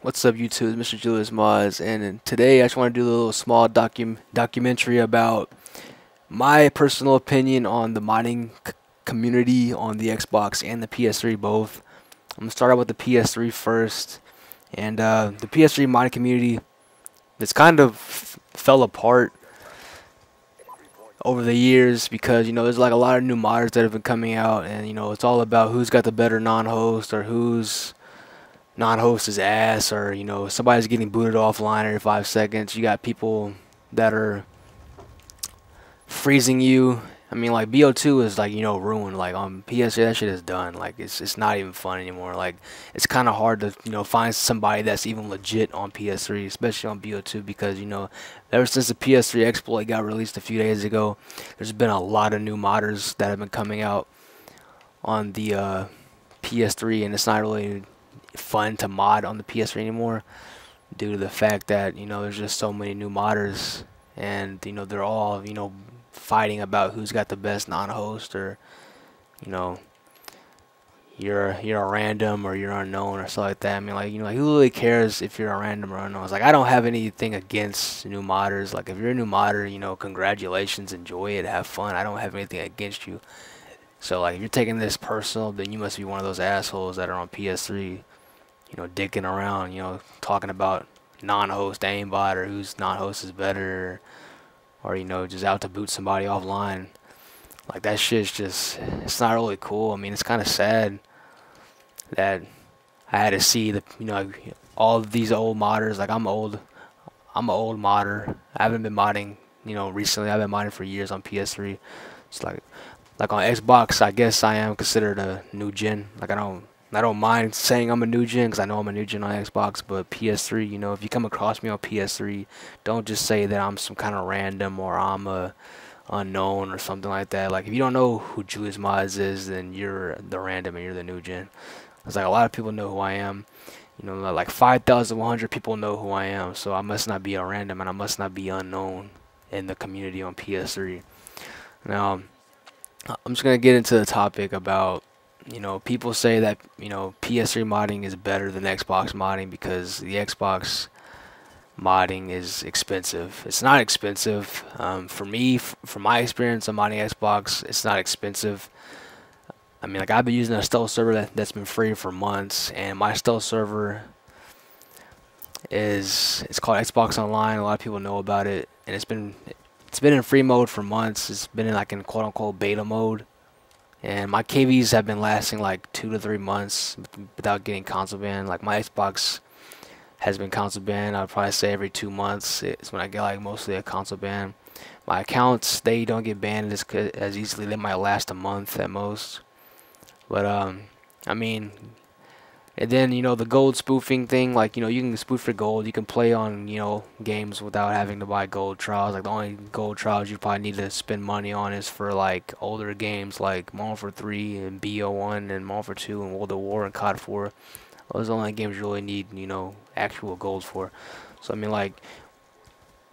What's up, YouTube? It's MrJuliusModz, and today I just want to do a little small documentary about my personal opinion on the modding community on the Xbox and the PS3 both. I'm gonna start out with the PS3 first, and the PS3 modding community that's kind of fell apart over the years because there's like a lot of new modders that have been coming out, and it's all about who's got the better non-host or who's non-host is ass, or somebody's getting booted offline every 5 seconds. You got people that are freezing you. I mean, like BO2 is like ruined. Like on PS3, that shit is done. Like it's not even fun anymore. Like it's kind of hard to find somebody that's even legit on PS3, especially on BO2, because ever since the PS3 exploit got released a few days ago, there's been a lot of new modders that have been coming out on the PS3, and it's not really fun to mod on the PS3 anymore due to the fact that there's just so many new modders, and they're all fighting about who's got the best non-host, or you're a random or you're unknown or something like that. I mean, like like who really cares if you're a random or unknown? It's like I don't have anything against new modders. Like if you're a new modder, congratulations, enjoy it, have fun. I don't have anything against you. So like if you're taking this personal, then you must be one of those assholes that are on PS3 dicking around, talking about non-host aimbot or whose non-host is better, or just out to boot somebody offline. Like that shit's just, it's not really cool. I mean, it's kind of sad that I had to see the, all of these old modders. Like I'm an old modder. I haven't been modding, recently. I've been modding for years on PS3. It's like on Xbox, I guess I am considered a new gen. Like I don't mind saying I'm a new gen because I know I'm a new gen on Xbox, but PS3, if you come across me on PS3, don't just say that I'm some kind of random or I'm a unknown or something like that. Like if you don't know who JuliusModz is, then you're the random and you're the new gen. It's like a lot of people know who I am. Like 5,100 people know who I am, so I must not be a random and I must not be unknown in the community on PS3. Now, I'm just gonna get into the topic about people say that PS3 modding is better than Xbox modding because the Xbox modding is expensive. It's not expensive. For me, from my experience on modding Xbox, it's not expensive. I mean, like I've been using a stealth server that's been free for months, and my stealth server it's called Xbox Online. A lot of people know about it, and it's been in free mode for months. It's been in quote unquote beta mode. And my KVs have been lasting like 2 to 3 months without getting console banned. Like my Xbox has been console banned. I'd probably say every 2 months is when I get like mostly a console ban. My accounts, they don't get banned as easily. They might last a month at most. But I mean, and then the gold spoofing thing, like you can spoof for gold. You can play on games without having to buy gold trials. Like the only gold trials you probably need to spend money on is for like older games like Modern Warfare 3 and BO1 and Modern Warfare 2 and World of War and COD 4. Those are the only games you really need actual gold for. So I mean, like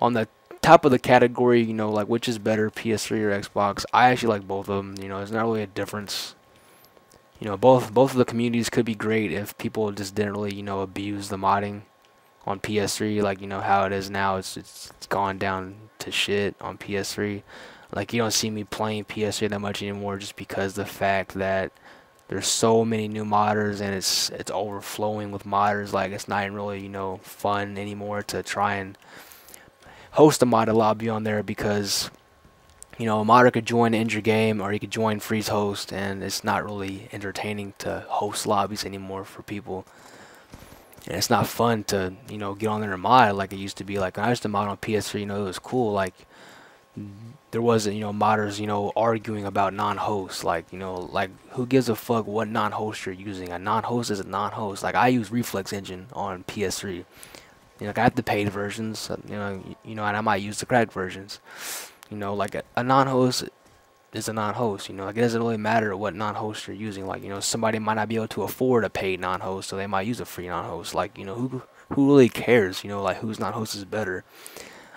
on the top of the category, like which is better, PS3 or Xbox? I actually like both of them. There's not really a difference. Both of the communities could be great if people just didn't really abuse the modding on PS3, like how it is now. It's gone down to shit on PS3. Like you don't see me playing PS3 that much anymore, just because the fact that there's so many new modders and it's overflowing with modders. Like it's not even really fun anymore to try and host a modded lobby on there, because a modder could join end your game, or he could join freeze host, and it's not really entertaining to host lobbies anymore for people. And it's not fun to get on there and mod like it used to be. Like when I used to mod on PS3, it was cool. Like there wasn't modders arguing about non-hosts. Like like who gives a fuck what non-host you're using? A non-host is a non-host. Like I use Reflex Engine on PS3. Like I have the paid versions. And I might use the cracked versions. Like a non-host is a non-host. Like it doesn't really matter what non-host you're using. Like somebody might not be able to afford a paid non-host, so they might use a free non-host. Like who really cares? Like whose non-host is better?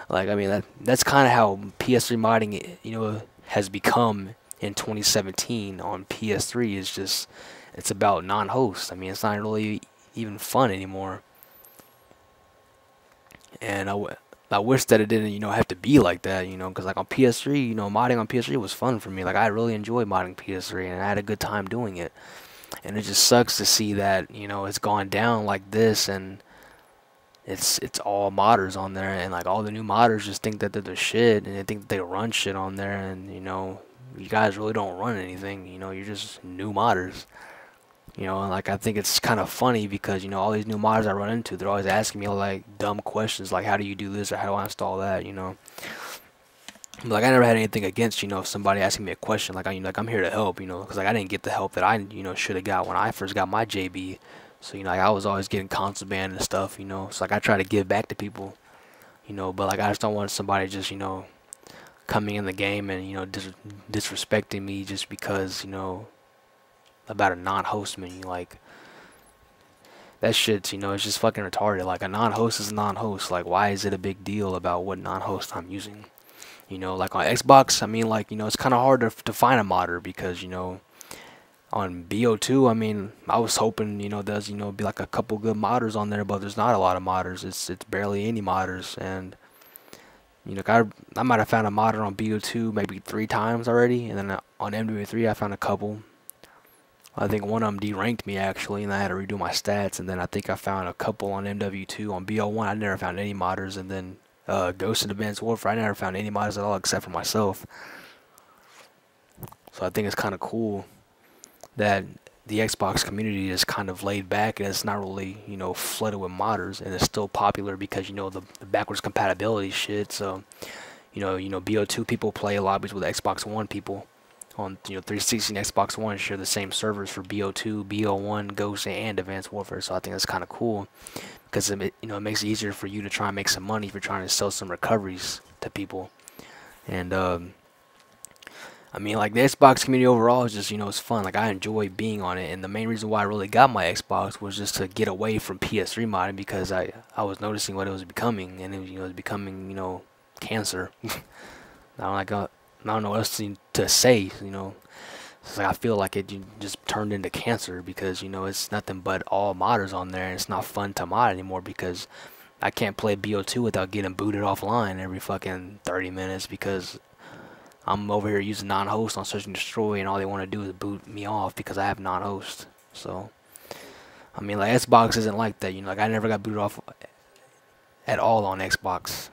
Like I mean that's kind of how PS3 modding has become in 2017 on PS3. It's about non-hosts. I mean it's not really even fun anymore. And I wish that it didn't, have to be like that, because like on PS3, modding on PS3 was fun for me. Like I really enjoyed modding PS3, and I had a good time doing it. And it just sucks to see that, it's gone down like this, and it's all modders on there, and like all the new modders just think that they're the shit, and they think that they run shit on there, and you guys really don't run anything. You're just new modders. And like I think it's kind of funny because all these new modders I run into, they're always asking me like dumb questions like how do you do this or how do I install that. But, like I never had anything against if somebody asking me a question like I'm here to help, because like I didn't get the help that I should have got when I first got my JB. So like I was always getting console banned and stuff, so like I try to give back to people, but like I just don't want somebody just coming in the game and disrespecting me just because about a non-host menu. Like that shit's it's just fucking retarded. Like a non-host is a non-host. Like why is it a big deal about what non-host I'm using? Like on Xbox, I mean, like it's kind of hard to find a modder because on BO2, I mean, I was hoping there's be like a couple good modders on there, but there's not a lot of modders. It's barely any modders, and I might have found a modder on BO2 maybe 3 times already, and then on MW3 I found a couple. I think one of them deranked me actually, and I had to redo my stats. And then I think I found a couple on MW2. On BO1, I never found any modders, and then Ghost and Advanced Warfare, I never found any modders at all except for myself. So I think it's kind of cool that the Xbox community is kind of laid back and it's not really flooded with modders, and it's still popular because the backwards compatibility shit. So BO2 people play lobbies with Xbox One people. On 360 and Xbox One share the same servers for BO2, BO1, Ghost, and Advanced Warfare. So I think that's kind of cool because it makes it easier for you to try and make some money if you're trying to sell some recoveries to people. And I mean, like the Xbox community overall is just it's fun. Like I enjoy being on it, and the main reason why I really got my Xbox was just to get away from PS3 modding because I was noticing what it was becoming, and it was becoming cancer. I don't know what else to say, It's like I feel like it just turned into cancer because, it's nothing but all modders on there, and it's not fun to mod anymore because I can't play BO2 without getting booted offline every fucking 30 minutes because I'm over here using non-host on Search and Destroy, and all they want to do is boot me off because I have non-host. So, I mean, like Xbox isn't like that, like I never got booted off at all on Xbox.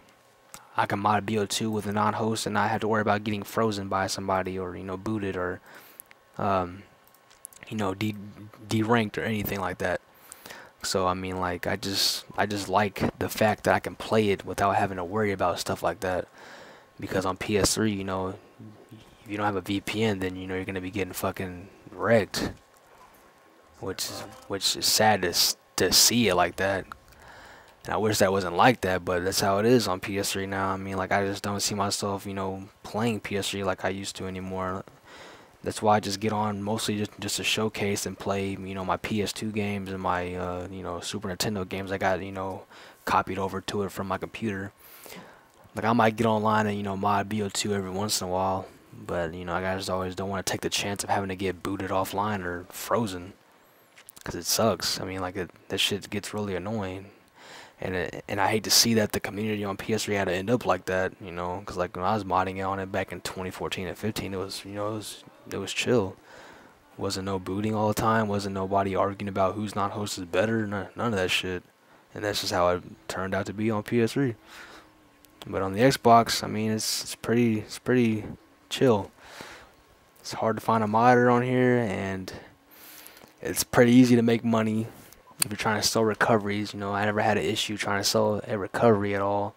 I can mod BO2 with a non-host and not have to worry about getting frozen by somebody or booted or deranked or anything like that. So I mean, like I just like the fact that I can play it without having to worry about stuff like that. Because on PS3, if you don't have a VPN, then you're gonna be getting fucking wrecked, which is sad to see it like that. And I wish that wasn't like that, but that's how it is on PS3 now. I mean, like, I just don't see myself, playing PS3 like I used to anymore. That's why I just get on mostly just to showcase and play, my PS2 games and my, Super Nintendo games I got, copied over to it from my computer. Like, I might get online and, mod BO2 every once in a while, but, I just always don't want to take the chance of having to get booted offline or frozen, because it sucks. I mean, like, that shit gets really annoying. And I hate to see that the community on PS3 had to end up like that, because like when I was modding on it back in 2014 and 15, it was, it was chill. Wasn't no booting all the time. Wasn't nobody arguing about who's not host is better. None of that shit. And that's just how it turned out to be on PS3. But on the Xbox, I mean, it's pretty chill. It's hard to find a modder on here, and it's pretty easy to make money. If you're trying to sell recoveries, I never had an issue trying to sell a recovery at all.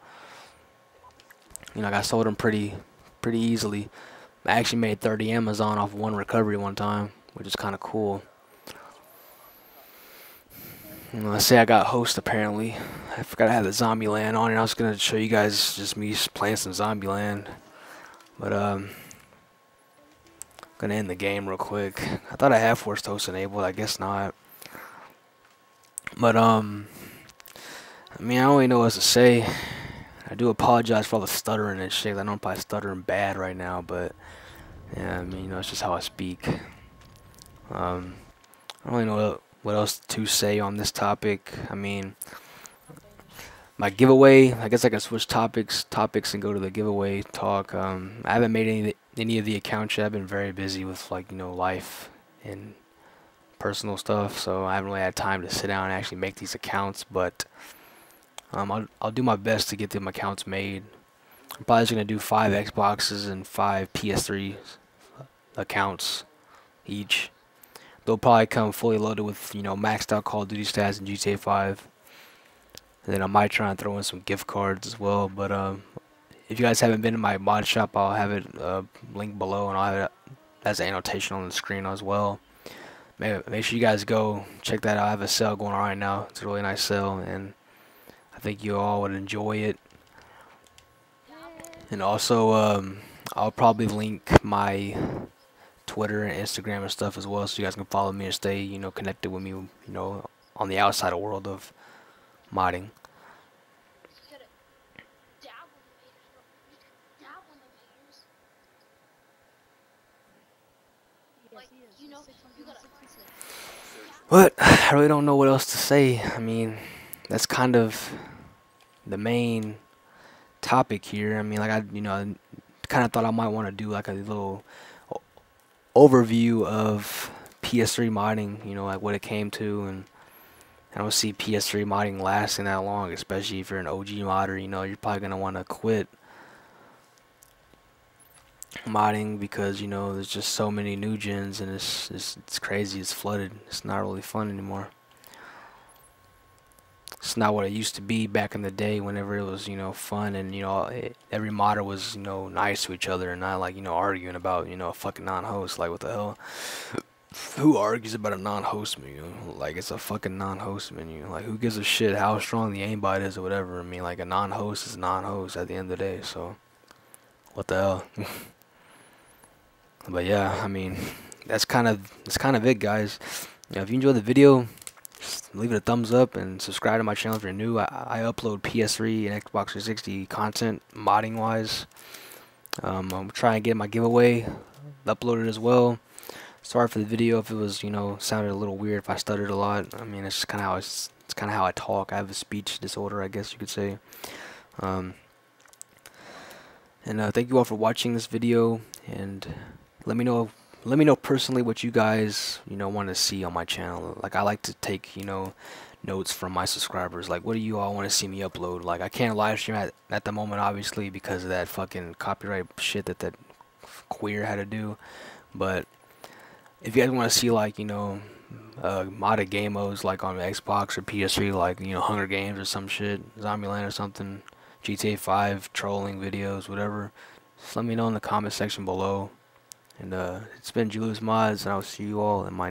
Like I sold them pretty easily. I actually made 30 Amazon off one recovery one time, which is kind of cool. Let's say I got host apparently. I forgot I had the Zombieland on, and I was gonna show you guys just me playing some Zombieland, but gonna end the game real quick. I thought I had forced host enabled. I guess not. But I mean, I don't really know what to say. I do apologize for all the stuttering and shit. I know I'm probably stuttering bad right now, but yeah, I mean, it's just how I speak. I don't really know what else to say on this topic. I mean, my giveaway. I guess I can switch topics and go to the giveaway talk. I haven't made any of the accounts yet. I've been very busy with like life and personal stuff, so I haven't really had time to sit down and actually make these accounts. But I'll do my best to get them accounts made. I'm probably just gonna do 5 Xboxes and 5 PS3 accounts each. They'll probably come fully loaded with maxed out Call of Duty stats and GTA 5. And then I might try and throw in some gift cards as well. But if you guys haven't been to my mod shop, I'll have it linked below, and I'll have it as an annotation on the screen as well. Make sure you guys go check that out. I have a sale going on right now. It's a really nice sale, and I think you all would enjoy it. And also, I'll probably link my Twitter and Instagram and stuff as well, so you guys can follow me and stay, connected with me, on the outside world of modding. But I really don't know what else to say. I mean, that's kind of the main topic here. I mean, like I kind of thought I might want to do like a little overview of PS3 modding, like what it came to, and I don't see PS3 modding lasting that long, especially if you're an OG modder. You're probably gonna want to quit modding because there's just so many new gens, and it's crazy. It's flooded. It's not really fun anymore. It's not what it used to be back in the day, whenever it was fun, and every modder was nice to each other and not like arguing about a fucking non-host. Like, what the hell? Who argues about a non-host menu? Like, it's a fucking non-host menu. Like, who gives a shit how strong the aimbot is or whatever? I mean, like, a non-host is a non-host at the end of the day, so what the hell? But yeah, I mean, that's kind of it, guys. If you enjoyed the video, just leave it a thumbs up and subscribe to my channel if you're new. I upload PS3 and Xbox 360 content modding wise. I'm trying to get my giveaway uploaded as well. Sorry for the video if it was sounded a little weird, if I stuttered a lot. I mean, it's just kind of how it's kind of how I talk. I have a speech disorder, I guess you could say. And thank you all for watching this video, and let me know personally what you guys want to see on my channel. Like, I like to take notes from my subscribers. Like, what do you all want to see me upload? Like, I can't live stream at the moment, obviously, because of that fucking copyright shit that queer had to do. But if you guys want to see like modded game modes like on Xbox or PS3, like Hunger Games or some shit, Zombieland or something, GTA 5 trolling videos, whatever, just let me know in the comment section below. And it's been JuliusModz, and I'll see you all in my